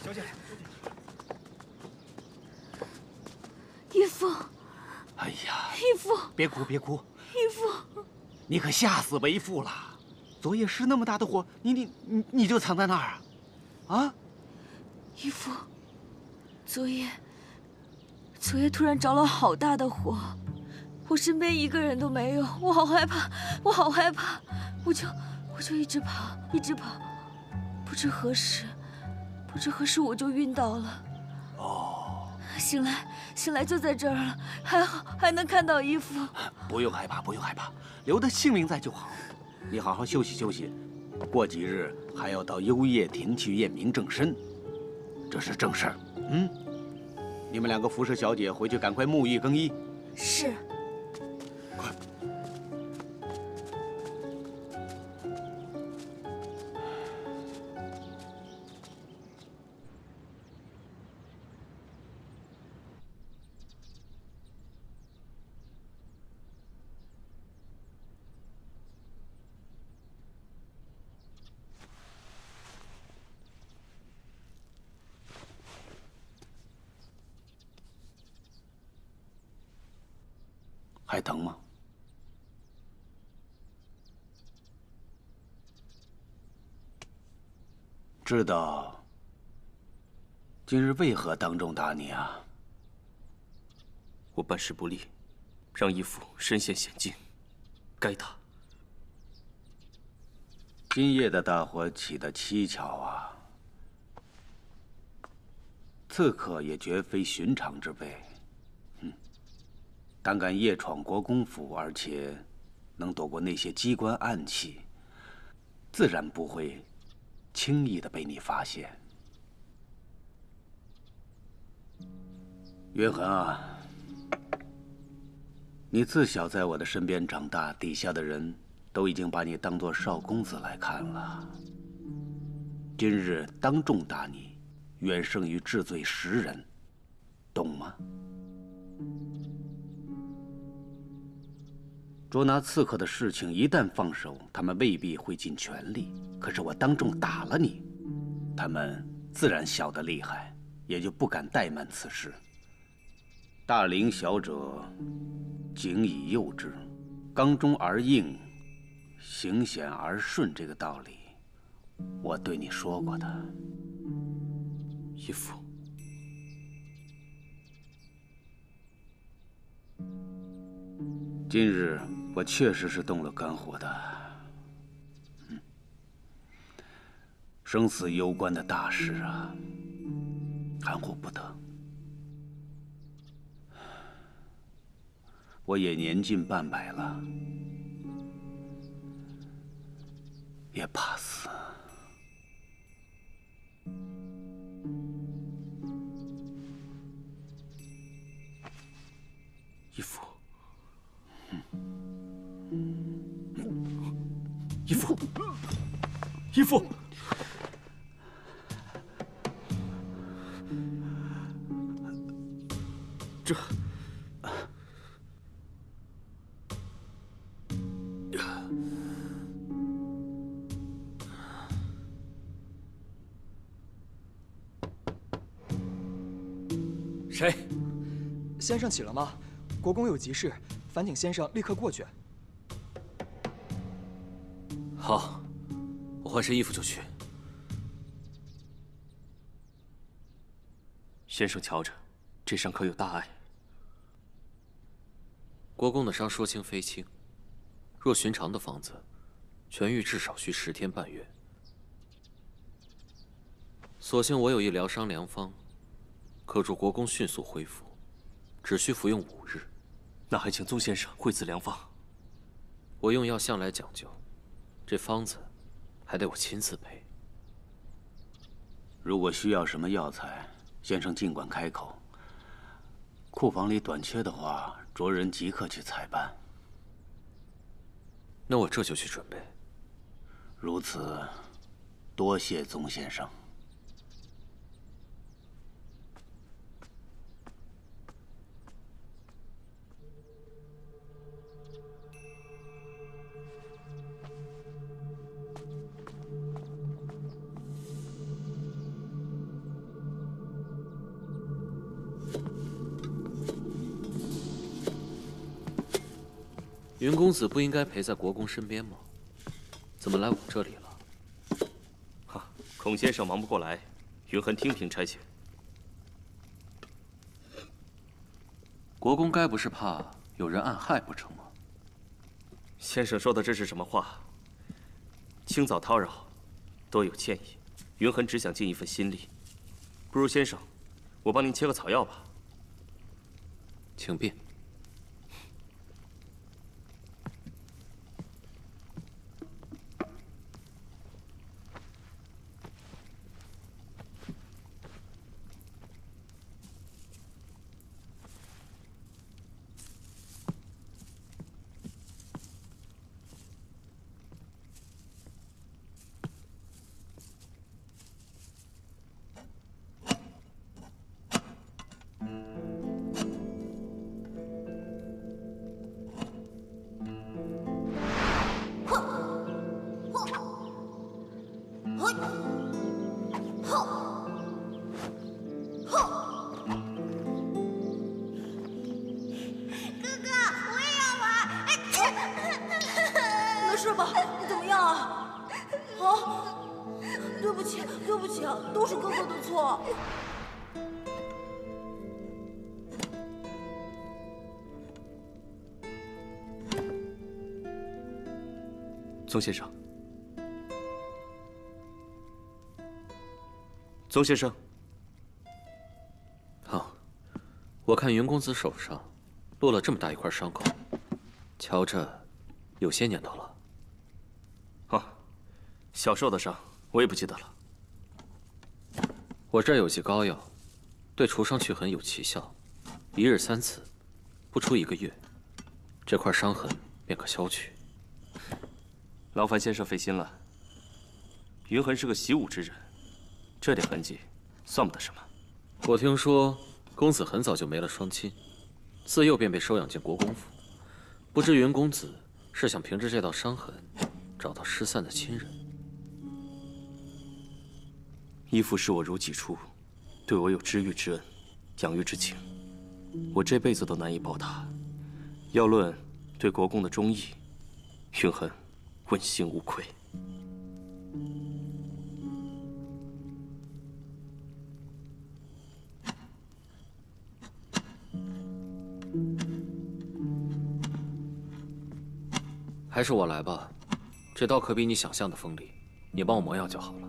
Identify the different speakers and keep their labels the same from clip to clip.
Speaker 1: 小姐，
Speaker 2: 义父。
Speaker 3: 哎呀，
Speaker 2: 义父，
Speaker 3: 别哭别哭，
Speaker 2: 义父，
Speaker 3: 你可吓死为父了！昨夜是那么大的火，你就藏在那儿啊？啊？
Speaker 2: 义父，昨夜突然着了好大的火，我身边一个人都没有，我好害怕，我好害怕，我就一直跑，不知何时我就晕倒了。哦，醒来就在这儿了，还好还能看到义父。
Speaker 3: 不用害怕，不用害怕，留得性命在就好。你好好休息休息，过几日还要到幽叶亭去验明正身，这是正事儿。嗯，你们两个服侍小姐回去赶快沐浴更衣。
Speaker 2: 是。
Speaker 3: 快。还疼吗？知道今日为何当众打你啊？
Speaker 4: 我办事不力，让义父身陷险境，该打。
Speaker 3: 今夜的大火起得蹊跷啊！刺客也绝非寻常之辈。胆敢夜闯国公府，而且能躲过那些机关暗器，自然不会轻易的被你发现。约翰啊，你自小在我的身边长大，底下的人都已经把你当作少公子来看了。今日当众打你，远胜于治罪10人，懂吗？捉拿刺客的事情一旦放手，他们未必会尽全力。可是我当众打了你，他们自然晓得厉害，也就不敢怠慢此事。大凌小者，谨以诱之，刚中而应，行险而顺，这个道理，我对你说过的。
Speaker 4: 义父，
Speaker 3: 今日我确实是动了肝火的。生死攸关的大事啊，含糊不得。我也年近半百了，也怕死。
Speaker 4: 义父，义父，义父，这。谁？
Speaker 1: 先生起了吗？国公有急事，烦请先生立刻过去。
Speaker 4: 好，我换身衣服就去。先生瞧着，这伤可有大碍？国公的伤说轻非轻，若寻常的方子，痊愈至少需10天半月。所幸我有一疗伤良方，可助国公迅速恢复，只需服用5日。那还请宗先生惠赐良方。
Speaker 3: 我用药向来讲究，这方子还得我亲自配。如果需要什么药材，先生尽管开口。库房里短缺的话，着人即刻去采办。
Speaker 4: 那我这就去准备。
Speaker 3: 如此，多谢宗先生。
Speaker 4: 云公子不应该陪在国公身边吗？怎么来我这里了？
Speaker 5: 哈，孔先生忙不过来，云痕听凭差遣。
Speaker 4: 国公该不是怕有人暗害不成吗？
Speaker 5: 先生说的这是什么话？清早叨扰，多有歉意。云痕只想尽一份心力，不如先生，我帮您切个草药吧。
Speaker 4: 请便。
Speaker 2: 都是哥哥的错。
Speaker 5: 宗先生，宗先生，
Speaker 4: 好，我看云公子手上落了这么大一块伤口，瞧着有些年头了。
Speaker 5: 啊，小时候的伤我也不记得了。
Speaker 4: 我这儿有剂膏药，对除伤去痕有奇效，1日3次，不出1个月，这块伤痕便可消去。
Speaker 5: 劳烦先生费心了。云痕是个习武之人，这点痕迹算不得什么。
Speaker 4: 我听说公子很早就没了双亲，自幼便被收养进国公府，不知云公子是想凭着这道伤痕找到失散的亲人？
Speaker 5: 义父视我如己出，对我有知遇之恩、养育之情，我这辈子都难以报答。要论对国公的忠义，云痕问心无愧。
Speaker 4: 还是我来吧，这刀可比你想象的锋利，你帮我磨药就好了。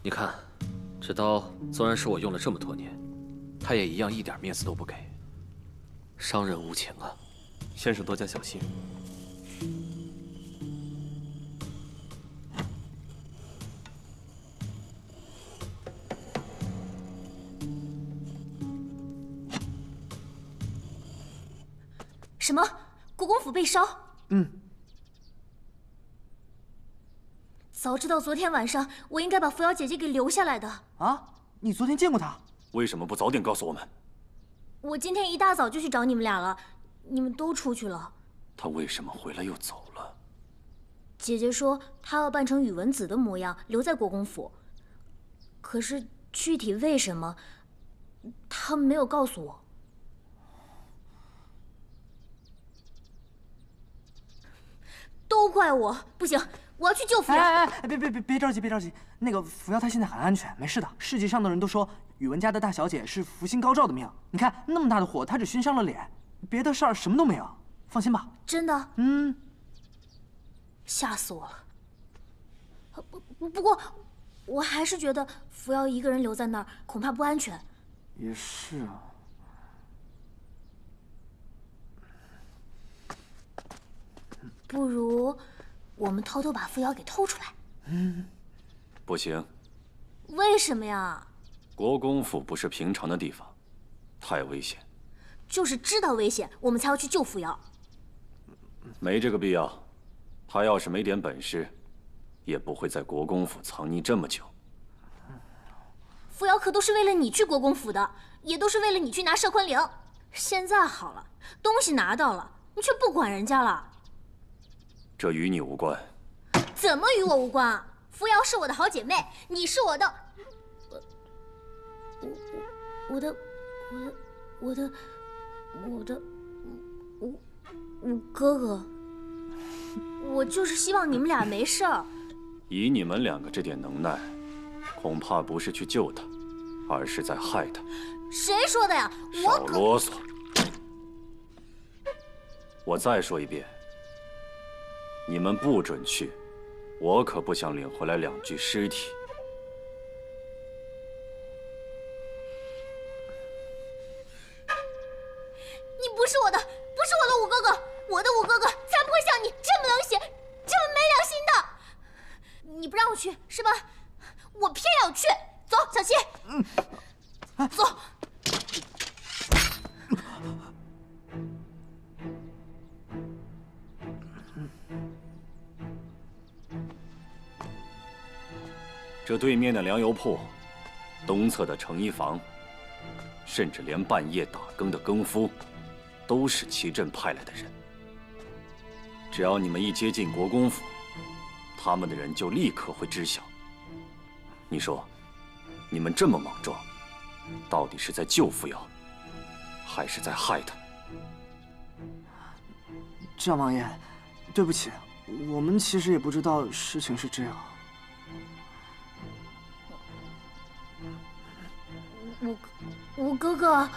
Speaker 4: 你看，这刀纵然是我用了这么多年，他也一样一点面子都不给，伤人无情啊！
Speaker 5: 先生多加小心。
Speaker 6: 什么？国公府被烧？早知道昨天晚上我应该把扶摇姐姐给留下来的。
Speaker 1: 啊，你昨天见过她？
Speaker 3: 为什么不早点告诉我们？
Speaker 6: 我今天一大早就去找你们俩了，你们都出去了。
Speaker 3: 她为什么回来又走了？
Speaker 6: 姐姐说她要扮成宇文子的模样留在国公府，可是具体为什么，他们没有告诉我。都怪我，不行，我要去救扶摇。
Speaker 1: 别着急，别着急。那个扶摇她现在很安全，没事的。市集上的人都说宇文家的大小姐是福星高照的命。你看那么大的火，她只熏伤了脸，别的事儿什么都没有。放心吧。
Speaker 6: 真的？吓死我了。不过，我还是觉得扶摇一个人留在那儿恐怕不安全。
Speaker 1: 也是啊。
Speaker 6: 不如我们偷偷把扶摇给偷出来。
Speaker 3: 不行。
Speaker 6: 为什么呀？
Speaker 3: 国公府不是平常的地方，太危险。
Speaker 6: 就是知道危险，我们才要去救扶摇。
Speaker 3: 没这个必要。他要是没点本事，也不会在国公府藏匿这么久。
Speaker 6: 扶摇可都是为了你去国公府的，也都是为了你去拿摄昆铃。现在好了，东西拿到了，你却不管人家了。
Speaker 5: 这与你无关。
Speaker 6: 怎么与我无关啊？扶摇是我的好姐妹，你是我的，我哥哥。我就是希望你们俩没事儿。
Speaker 5: 以你们两个这点能耐，恐怕不是去救他，而是在害他。
Speaker 6: 谁说的呀？
Speaker 5: 少啰嗦！我再说一遍，你们不准去，我可不想领回来2具尸体。
Speaker 6: 你不是我的，不是我的五哥哥，我的五哥哥才不会像你这么冷血，这么没良心的。你不让我去是吧？我偏要去。走，小七。走。
Speaker 5: 这对面的粮油铺，东侧的成衣房，甚至连半夜打更的更夫，都是齐镇派来的人。只要你们一接近国公府，他们的人就立刻会知晓。你说，你们这么莽撞，到底是在救扶摇，还是在害他？
Speaker 1: 战王爷，对不起，我们其实也不知道事情是这样。
Speaker 6: 五哥哥，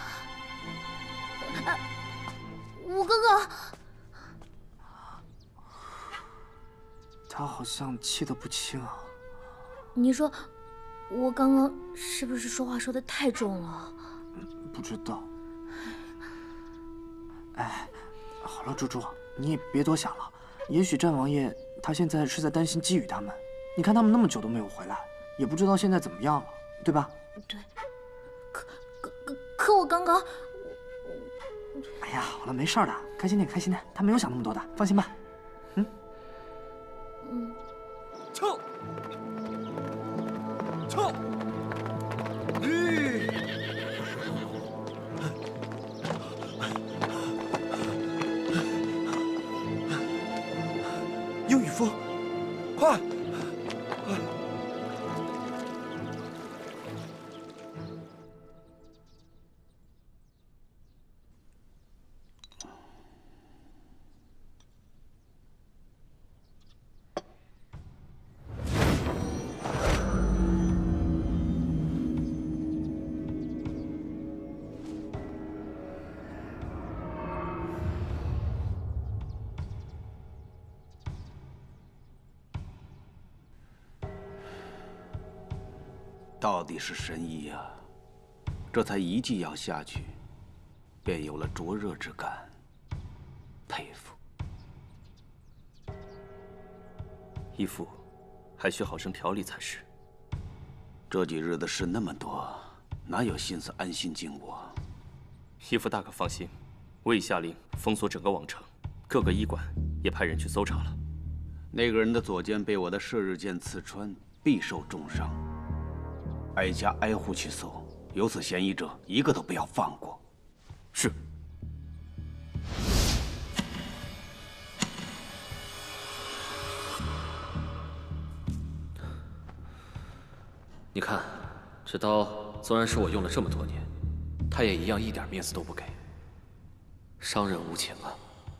Speaker 6: 五哥哥，
Speaker 1: 他好像气得不轻啊。
Speaker 6: 你说，我刚刚是不是说话说得太重了？
Speaker 1: 不知道。哎，好了，猪猪，你也别多想了。也许战王爷他现在是在担心姬羽他们。你看他们那么久都没有回来，也不知道现在怎么样了，对吧？
Speaker 6: 对。可我刚刚……
Speaker 1: 哎呀，好了，没事的，开心点，开心点。他没有想那么多的，放心吧。
Speaker 7: 撤！撤！
Speaker 8: 有羽夫，快！
Speaker 3: 到底是神医呀！这才一剂药下去，便有了灼热之感，佩服。
Speaker 5: 义父，还需好生调理才是。
Speaker 3: 这几日的事那么多，哪有心思安心静卧？
Speaker 5: 义父大可放心，我已下令封锁整个王城，各个医馆也派人去搜查了。
Speaker 3: 那个人的左肩被我的射日箭刺穿，必受重伤。挨家挨户去搜，有此嫌疑者，一个都不要放过。
Speaker 5: 是。
Speaker 4: 你看，这刀纵然是我用了这么多年，他也一样一点面子都不给，伤人无情啊！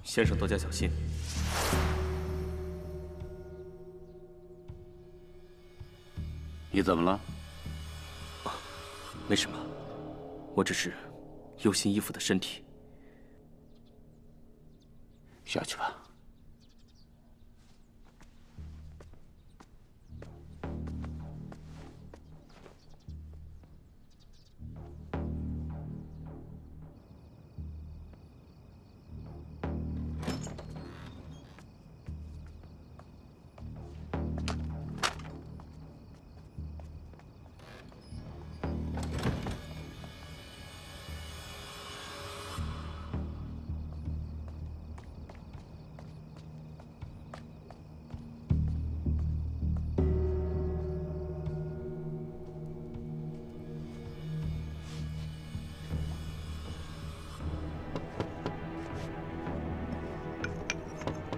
Speaker 5: 先生多加小心。
Speaker 3: 你怎么了？
Speaker 5: 没什么，我只是忧心义父的身体。
Speaker 3: 下去吧。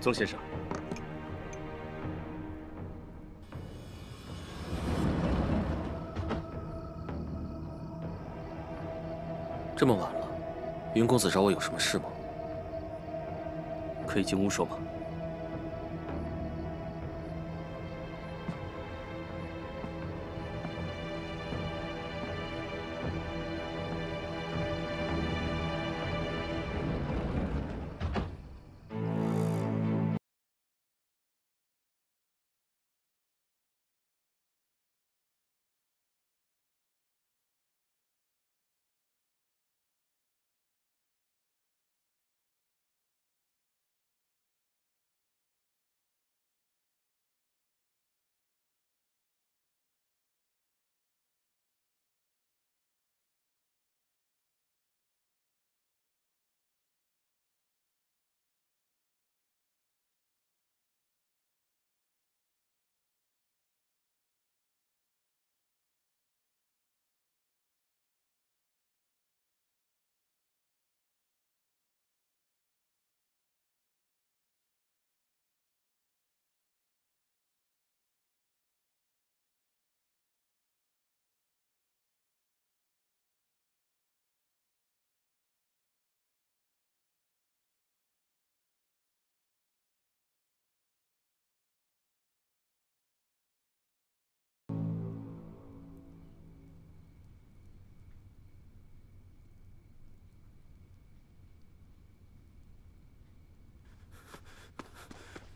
Speaker 5: 宗先生。
Speaker 4: 这么晚了，云公子找我有什么事吗？
Speaker 5: 可以进屋说吗？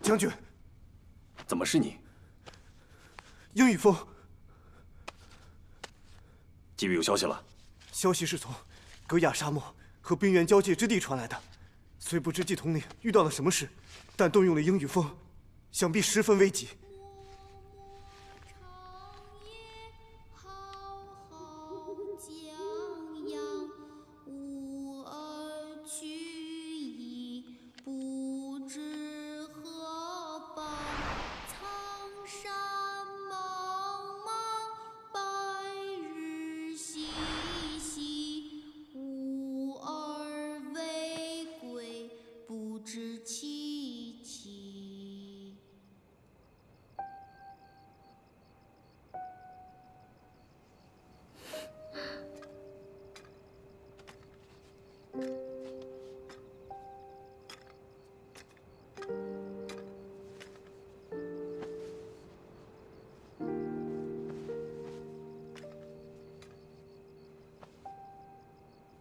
Speaker 8: 将军，
Speaker 5: 怎么是你？
Speaker 8: 鹰羽峰，
Speaker 5: 纪律有消息了。
Speaker 8: 消息是从戈亚沙漠和冰原交界之地传来的。虽不知季统领遇到了什么事，但动用了鹰羽峰，想必十分危急。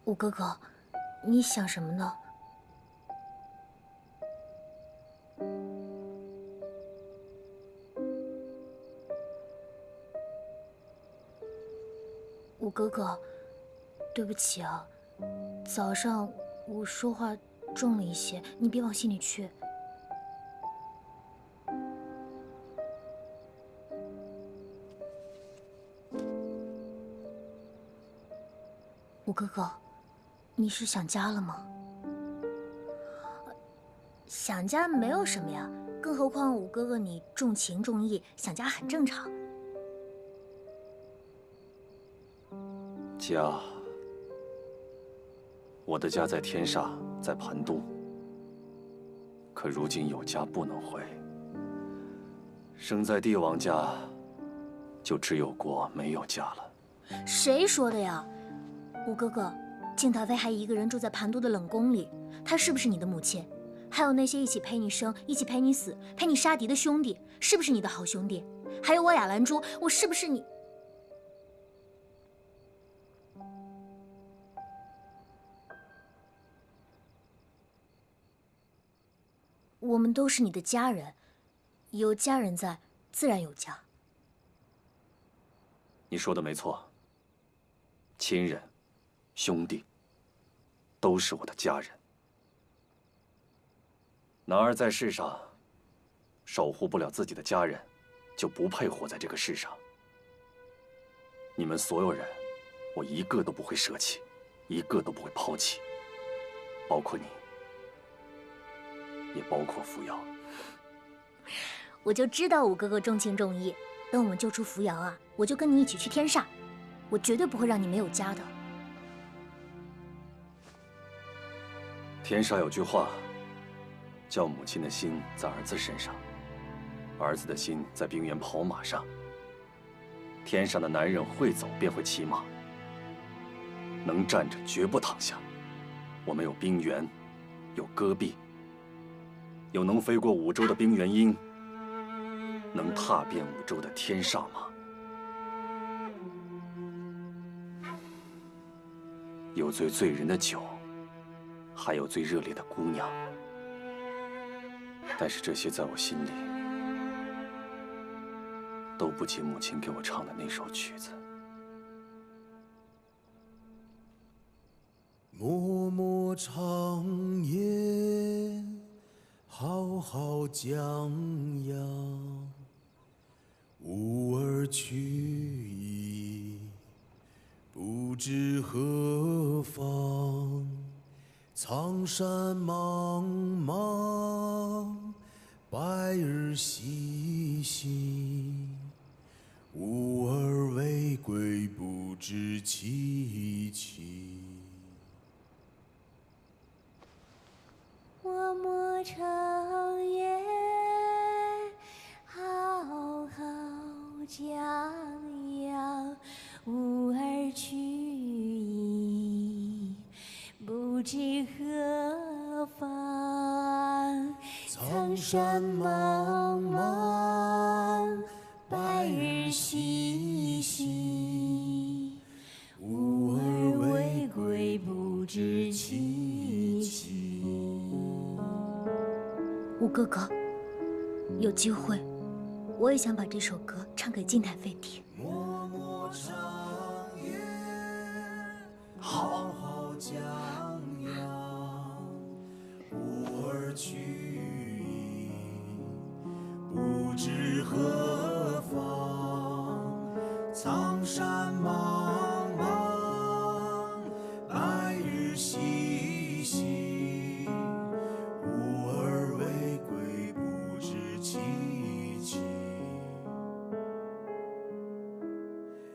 Speaker 6: 五哥哥，你想什么呢？五哥哥，对不起啊，早上我说话重了一些，你别往心里去。五哥哥，你是想家了吗？想家没有什么呀，更何况五哥哥你重情重义，想家很正常。
Speaker 5: 家，我的家在天煞，在盘都。可如今有家不能回，生在帝王家，就只有国没有家了。
Speaker 6: 谁说的呀？五哥哥，静太妃还一个人住在盘都的冷宫里，她是不是你的母亲？还有那些一起陪你生、一起陪你死、陪你杀敌的兄弟，是不是你的好兄弟？还有我雅兰珠，我是不是你？我们都是你的家人，有家人在，自然有家。
Speaker 5: 你说的没错，亲人、兄弟，都是我的家人。男儿在世上，守护不了自己的家人，就不配活在这个世上。你们所有人，我一个都不会舍弃，一个都不会抛弃，包括你，也包括扶摇。
Speaker 6: 我就知道五哥哥重情重义。等我们救出扶摇啊，我就跟你一起去天煞，我绝对不会让你没有家的。
Speaker 5: 天煞有句话，
Speaker 9: 叫母亲的心在儿子身上，儿子的心在冰原跑马上。天上的男人会走便会骑马，能站着绝不躺下。我们有冰原，有戈壁，有能飞过五洲的冰原鹰，能踏遍五洲的天煞马，有最醉人的酒，还有最热烈的姑娘。但是这些在我心里都不及母亲给我唱的那首曲子。
Speaker 10: 默默长夜，浩浩江洋，吾儿去矣，不知何方。苍山茫茫，白日西西，吾儿未归，不知其期。
Speaker 6: 默默长夜，浩浩江洋，吾儿去矣，不知何方。苍山茫茫，白日西西，吾儿未归，不知其期。
Speaker 11: 吴哥哥，有机会，我也想把这首歌唱给金太妃听。
Speaker 10: 好。吾儿去矣，不知何方。苍山茫茫，白日西西，吾儿未归，不知其期。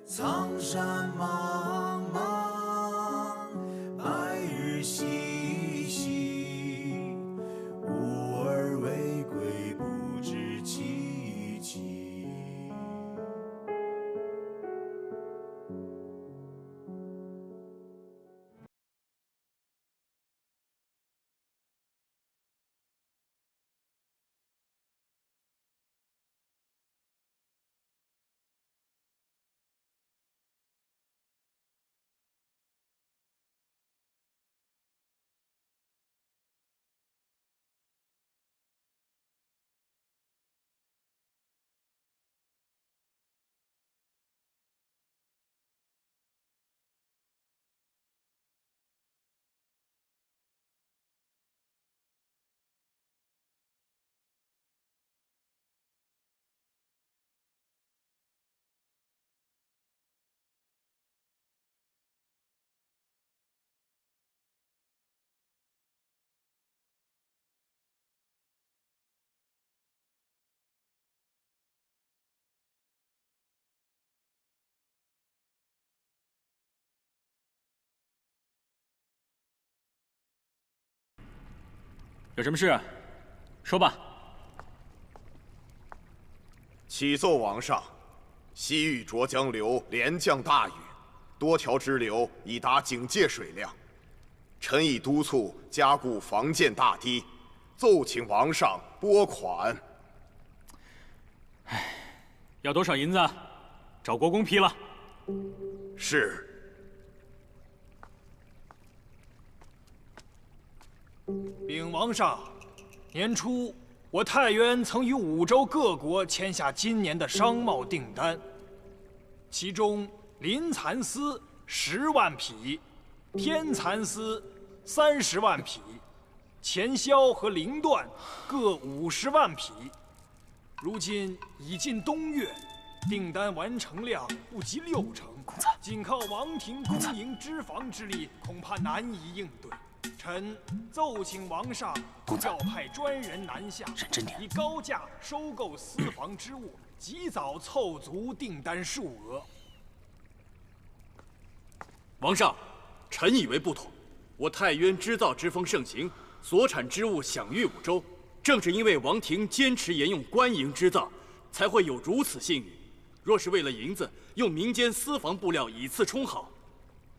Speaker 10: 苍山茫茫，白日西西，吾儿未归，不知其期。
Speaker 12: 有什么事？说吧。
Speaker 13: 启奏王上，西域浊江流连降大雨，多条支流已达警戒水量。臣已督促加固防建大堤，奏请王上拨款。
Speaker 12: 要多少银子？找国公批了。
Speaker 13: 是。
Speaker 14: 禀王上，年初我太原曾与五洲各国签下今年的商贸订单，其中临蚕丝10万匹，天蚕丝30万匹，钱绡和绫缎各50万匹。如今已近冬月，订单完成量不及60%，仅靠王庭公营织防之力，恐怕难以应对。臣奏请王上调派专人南下，以高价收购私房织物，及早凑足订单数额。
Speaker 15: 王上，臣以为不同。我太渊织造之风盛行，所产织物享誉五洲，
Speaker 12: 正是因为王庭坚持沿用官营织造，才会有如此信誉。若是为了银子，用民间私房布料以次充好，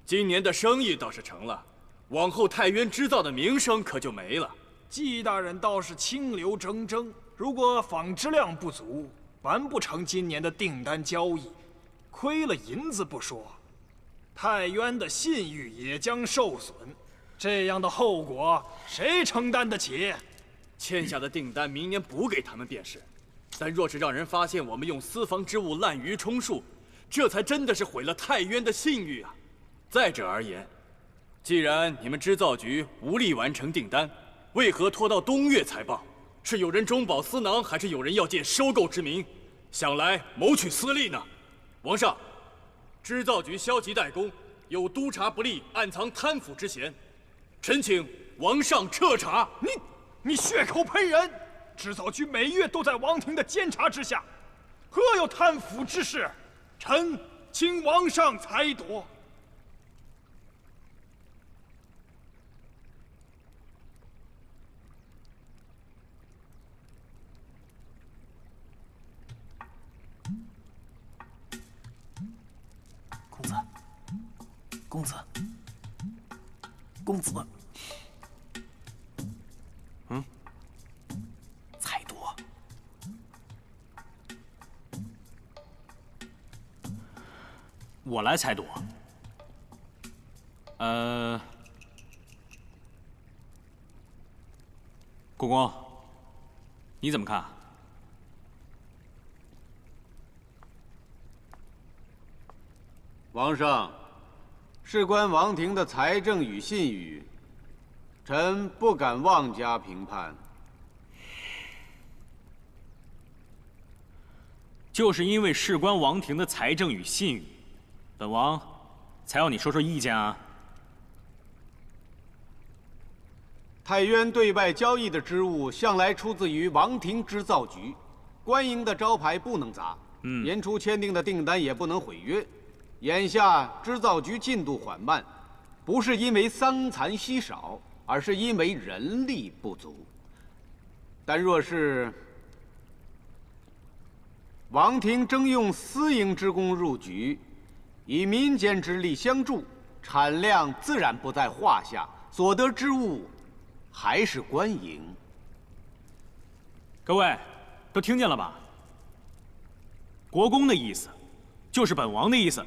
Speaker 12: 今年的生意倒是成了，往后太渊织造的名声可就没了。
Speaker 14: 季大人倒是清流铮铮，如果纺织量不足，完不成今年的订单交易，亏了银子不说，太渊的信誉也将受损。这样的后果，谁承担得起？
Speaker 12: 欠下的订单明年补给他们便是。但若是让人发现我们用私房织物滥竽充数，这才真的是毁了太渊的信誉啊！再者而言，既然你们织造局无力完成订单，为何拖到冬月才报？是有人中饱私囊，还是有人要借收购之名，想来谋取私利呢？王上，织造局消极怠工，有督察不力、暗藏贪腐之嫌，臣请王上彻查。
Speaker 14: 你血口喷人！织造局每月都在王庭的监察之下，何有贪腐之事？臣请王上裁夺。
Speaker 1: 公子，公子，公子。裁夺。
Speaker 12: 我来裁夺。国公，你怎么看？
Speaker 3: 王上，事关王庭的财政与信誉，臣不敢妄加评判。
Speaker 12: 就是因为事关王庭的财政与信誉，本王才要你说说意见啊。
Speaker 3: 太渊对外交易的织物向来出自于王庭织造局，官营的招牌不能砸，年初签订的订单也不能毁约。眼下织造局进度缓慢，不是因为桑蚕稀少，而是因为人力不足。但若是王庭征用私营职工入局，以民间之力相助，产量自然不在话下，所得之物还是官营。
Speaker 12: 各位都听见了吧？国公的意思，就是本王的意思，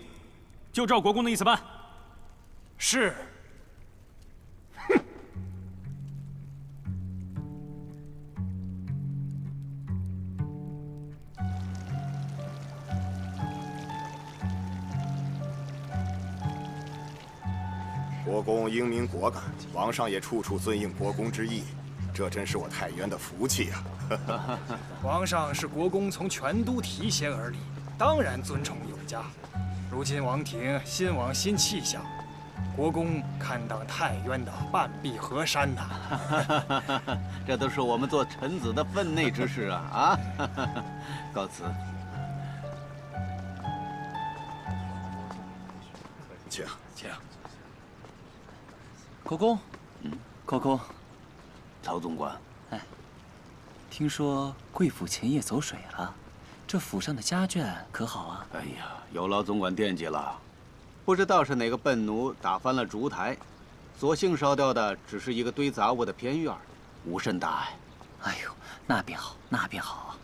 Speaker 12: 就照国公的意思办。
Speaker 14: 是。
Speaker 13: 国公英明果敢，王上也处处遵应国公之意，这真是我太渊的福气啊！
Speaker 14: 皇上是国公从全都提携而立，当然尊崇有加。如今王庭新王新气象，国公堪当太渊的半壁河山呐！
Speaker 3: 这都是我们做臣子的分内之事啊！告辞。
Speaker 13: 请。
Speaker 15: 国公，国公，
Speaker 3: 曹总管，
Speaker 15: 听说贵府前夜走水了，这府上的家眷可好啊？
Speaker 3: 哎呀，有劳总管惦记了。不知道是哪个笨奴打翻了烛台，所幸烧掉的只是一个堆杂物的偏院，无甚大碍。
Speaker 15: 哎呦，那便好，那便好。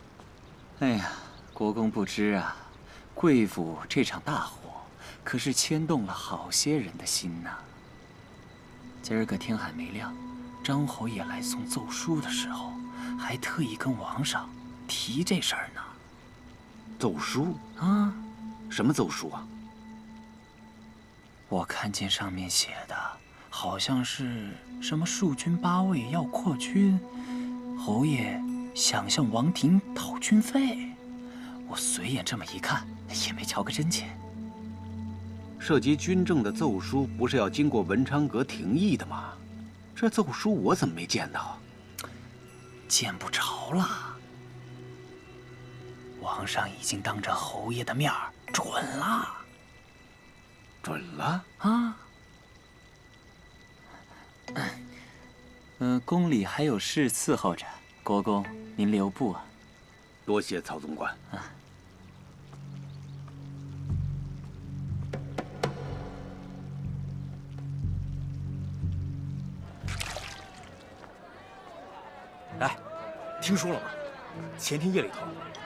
Speaker 15: 哎呀，国公不知啊，贵府这场大火可是牵动了好些人的心呐。今儿个天还没亮，张侯爷来送奏书的时候，还特意跟王上提这事儿呢。
Speaker 3: 奏书
Speaker 15: 啊？
Speaker 3: 什么奏书啊？
Speaker 15: 我看见上面写的，好像是什么戍军8位要扩军，侯爷想向王庭讨军费。我随眼这么一看，也没瞧个真切。
Speaker 3: 涉及军政的奏书，不是要经过文昌阁廷议的吗？这奏书我怎么没见到？
Speaker 15: 见不着了。王上已经当着侯爷的面准了。
Speaker 3: 准了
Speaker 15: 啊？宫里还有事伺候着，国公，您留步啊！
Speaker 3: 多谢曹总管。
Speaker 16: 哎，听说了吗？前天夜里头，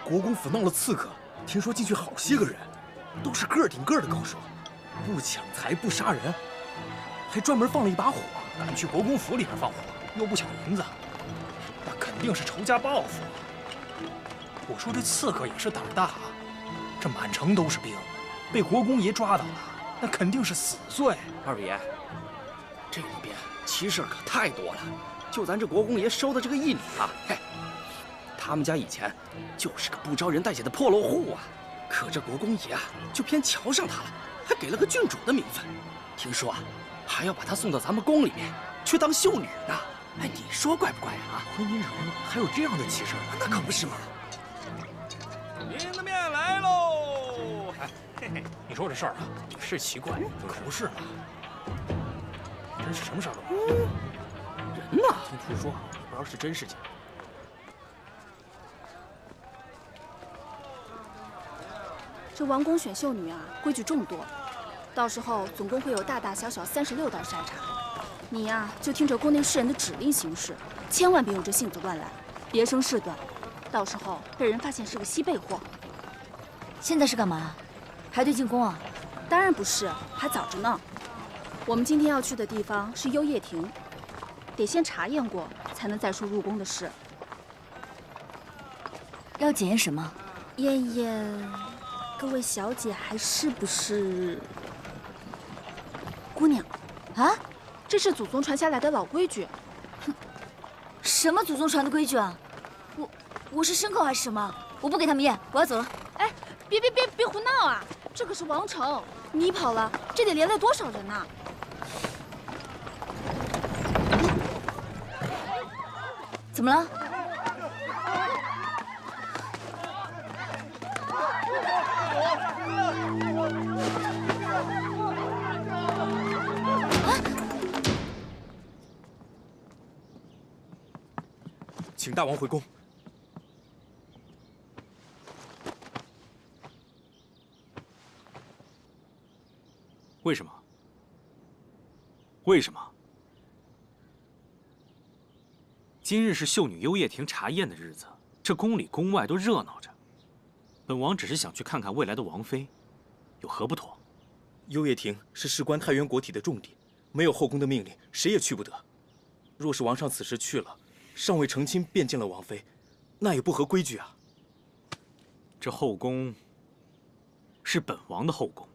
Speaker 16: 国公府闹了刺客，听说进去好些个人，都是个儿顶个儿的高手，不抢财不杀人，还专门放了一把火，敢去国公府里面放火，又不抢银子，那肯定是仇家报复。我说这刺客也是胆大啊，这满城都是兵，被国公爷抓到了，那肯定是死罪。
Speaker 17: 二爷，这里边奇事可太多了。就咱这国公爷收的这个义女啊，嘿，他们家以前就是个不招人待见的破落户啊，可这国公爷啊就偏瞧上她了，还给了个郡主的名分。听说啊，还要把她送到咱们宫里面去当秀女呢。哎，你说怪不怪啊？
Speaker 16: 婚姻中还有这样的奇事？
Speaker 17: 那可不是嘛。
Speaker 14: 您的面来喽！哎，嘿嘿，你说这事儿啊，是奇怪，可不是嘛？真是什么事儿都有。
Speaker 17: 人呢？
Speaker 14: 听叔说，也不知道是真是假。
Speaker 18: 这王宫选秀女啊，规矩众多，到时候总共会有大大小小36道筛查。你呀，就听着宫内侍人的指令行事，千万别用这性子乱来，别生事端，到时候被人发现是个西贝货。
Speaker 2: 现在是干嘛？排队进宫啊？
Speaker 18: 当然不是，还早着呢。我们今天要去的地方是幽叶亭。得先查验过，才能再说入宫的事。
Speaker 2: 要检验什么？
Speaker 18: 验验各位小姐还是不是姑娘
Speaker 2: 啊？
Speaker 18: 这是祖宗传下来的老规矩。
Speaker 2: 哼，什么祖宗传的规矩啊？我是牲口还是什么？我不给他们验，我要走了。
Speaker 18: 哎，别胡闹啊！这可是王城，你跑了，这得连累多少人呐？
Speaker 2: 怎么了？
Speaker 16: 请大王回宫。
Speaker 14: 为什么？为什么？今日是秀女幽叶亭查验的日子，这宫里宫外都热闹着。本王只是想去看看未来的王妃，有何不妥？
Speaker 16: 幽叶亭是事关太原国体的重地，没有后宫的命令，谁也去不得。若是王上此时去了，尚未成亲便见了王妃，那也不合规矩啊。
Speaker 14: 这后宫是本王的后宫，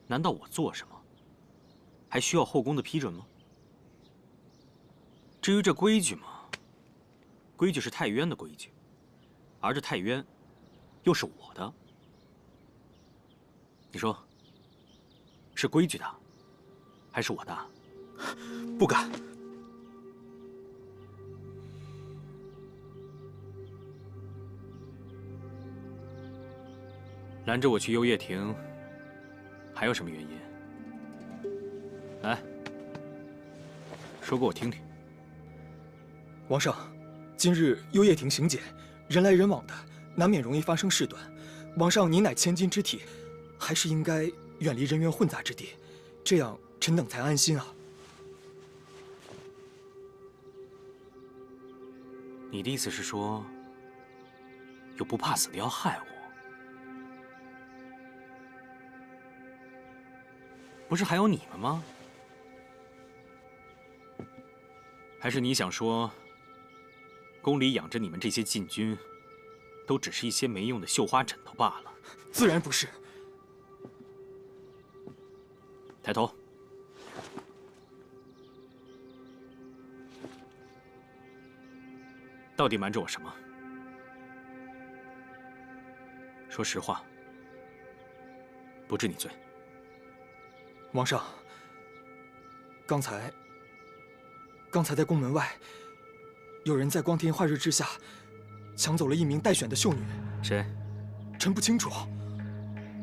Speaker 14: 难道我做什么还需要后宫的批准吗？至于这规矩嘛，规矩是太渊的规矩，而这太渊又是我的。你说，是规矩大，还是我大？
Speaker 16: 不敢。
Speaker 14: 拦着我去幽叶亭，还有什么原因？来，说给我听听。
Speaker 16: 王上，今日幽叶亭行检，人来人往的，难免容易发生事端。王上您乃千金之体，还是应该远离人员混杂之地，这样臣等才安心啊。
Speaker 14: 你的意思是说，有不怕死的要害我？不是还有你们吗？还是你想说，宫里养着你们这些禁军，都只是一些没用的绣花枕头罢了？
Speaker 16: 自然不是。
Speaker 14: 抬头。到底瞒着我什么？说实话，不治你罪。
Speaker 16: 王上，刚才在宫门外，有人在光天化日之下抢走了一名待选的秀女。
Speaker 14: 谁？
Speaker 16: 臣不清楚，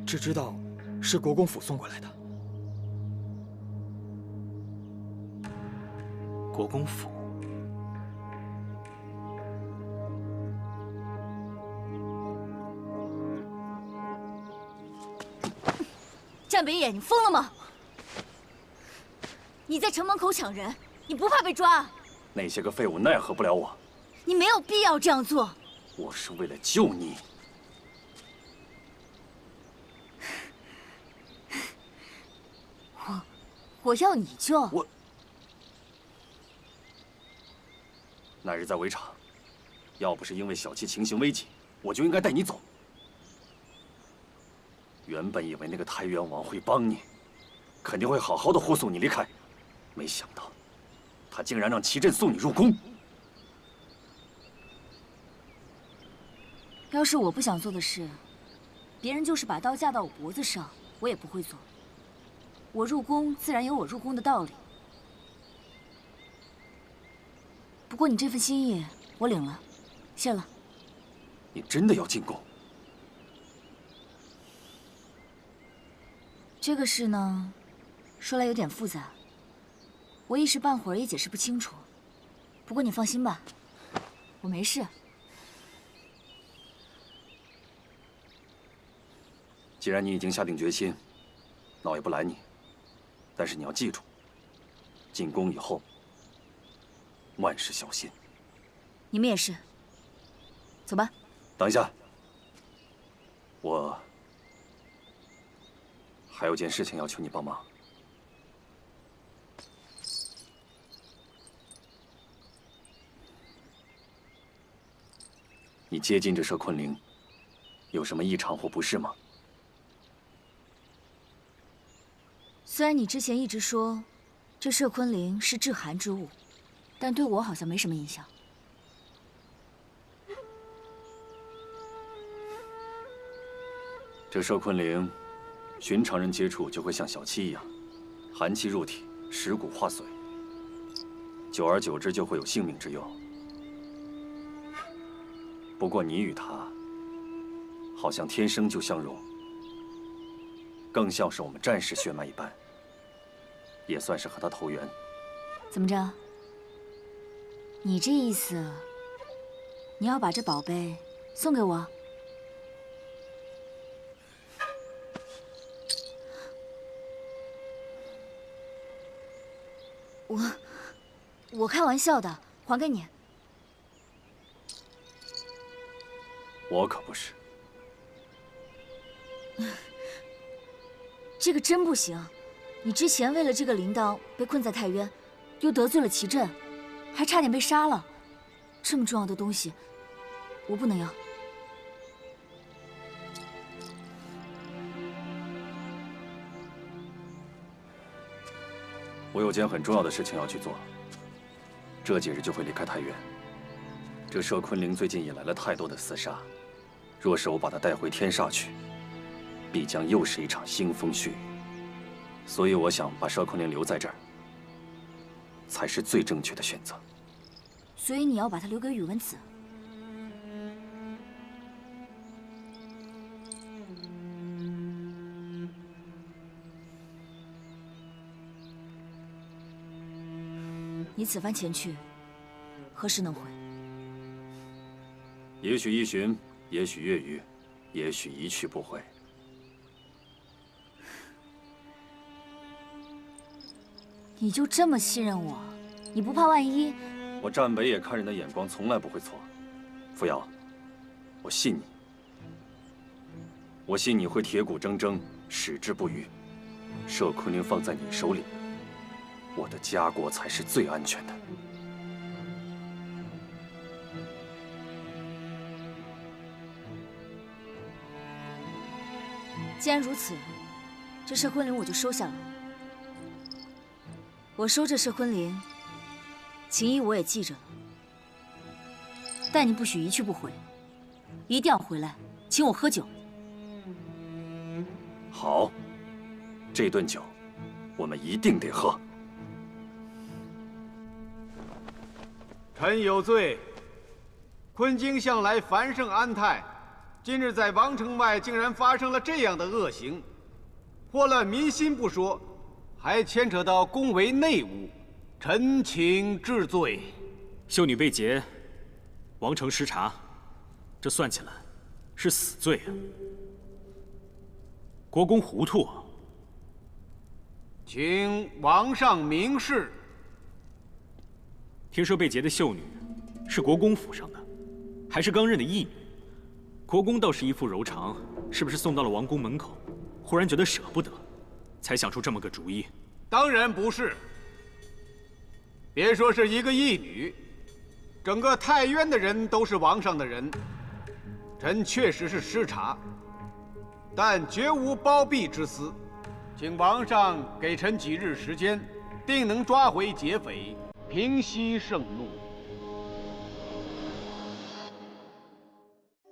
Speaker 16: 只知道是国公府送过来的。
Speaker 14: 国公府？
Speaker 2: 站北野，你疯了吗？你在城门口抢人，你不怕被抓？
Speaker 9: 那些个废物奈何不了我。
Speaker 2: 你没有必要这样做。
Speaker 9: 我是为了救你。
Speaker 2: 我要你救
Speaker 9: 我。那日在围场，要不是因为小七情形危急，我就应该带你走。原本以为那个太原王会帮你，肯定会好好的护送你离开，没想到，他竟然让齐震送你入宫。
Speaker 2: 要是我不想做的事，别人就是把刀架到我脖子上，我也不会做。我入宫自然有我入宫的道理。不过你这份心意我领了，谢了。
Speaker 9: 你真的要进宫？
Speaker 2: 这个事呢，说来有点复杂，我一时半会儿也解释不清楚。不过你放心吧，我没事。
Speaker 9: 既然你已经下定决心，那我也不拦你。但是你要记住，进宫以后，万事小心。
Speaker 2: 你们也是。走吧。
Speaker 9: 等一下，我还有件事情要求你帮忙。你接近这佘昆凌，有什么异常或不适吗？
Speaker 2: 虽然你之前一直说这佘昆凌是致寒之物，但对我好像没什么影响。
Speaker 9: 这佘昆凌，寻常人接触就会像小七一样，寒气入体，蚀骨化髓，久而久之就会有性命之忧。不过你与他，好像天生就相融，更像是我们战士血脉一般，也算是和他投缘。
Speaker 2: 怎么着？你这意思，你要把这宝贝送给我？我开玩笑的，还给你。
Speaker 9: 我可不是。
Speaker 2: 这个真不行，你之前为了这个铃铛被困在太渊，又得罪了齐震，还差点被杀了。这么重要的东西，我不能要。
Speaker 9: 我有件很重要的事情要去做，这几日就会离开太原。这佘昆凌最近引来了太多的厮杀，若是我把她带回天煞去，必将又是一场腥风血雨。所以我想把佘昆凌留在这儿，才是最正确的选择。
Speaker 2: 所以你要把它留给宇文子。你此番前去，何时能回？
Speaker 9: 也许一旬，也许月余，也许一去不回。
Speaker 2: 你就这么信任我？你不怕万一？
Speaker 9: 我站北野看人的眼光从来不会错。扶摇，我信你。我信你会铁骨铮铮，矢志不渝。佘昆凌放在你手里，我的家国才是最安全的。
Speaker 2: 既然如此，这佘昆凌我就收下了。我收着佘昆凌，情谊我也记着了。但你不许一去不回，一定要回来请我喝酒。
Speaker 9: 好，这顿酒我们一定得喝。
Speaker 19: 臣有罪。昆京向来繁盛安泰，今日在王城外竟然发生了这样的恶行，祸乱民心不说，还牵扯到宫闱内务，臣请治罪。
Speaker 14: 秀女被劫，王城失察，这算起来是死罪啊！国公糊涂，
Speaker 19: 请王上明示。
Speaker 14: 听说被劫的秀女是国公府上的，还是刚认的义女。国公倒是一副柔肠，是不是送到了王宫门口，忽然觉得舍不得，才想出这么个主意？
Speaker 19: 当然不是。别说是一个义女，整个太渊的人都是王上的人。臣确实是失察，但绝无包庇之私。请王上给臣几日时间，定能抓回劫匪，平息盛怒。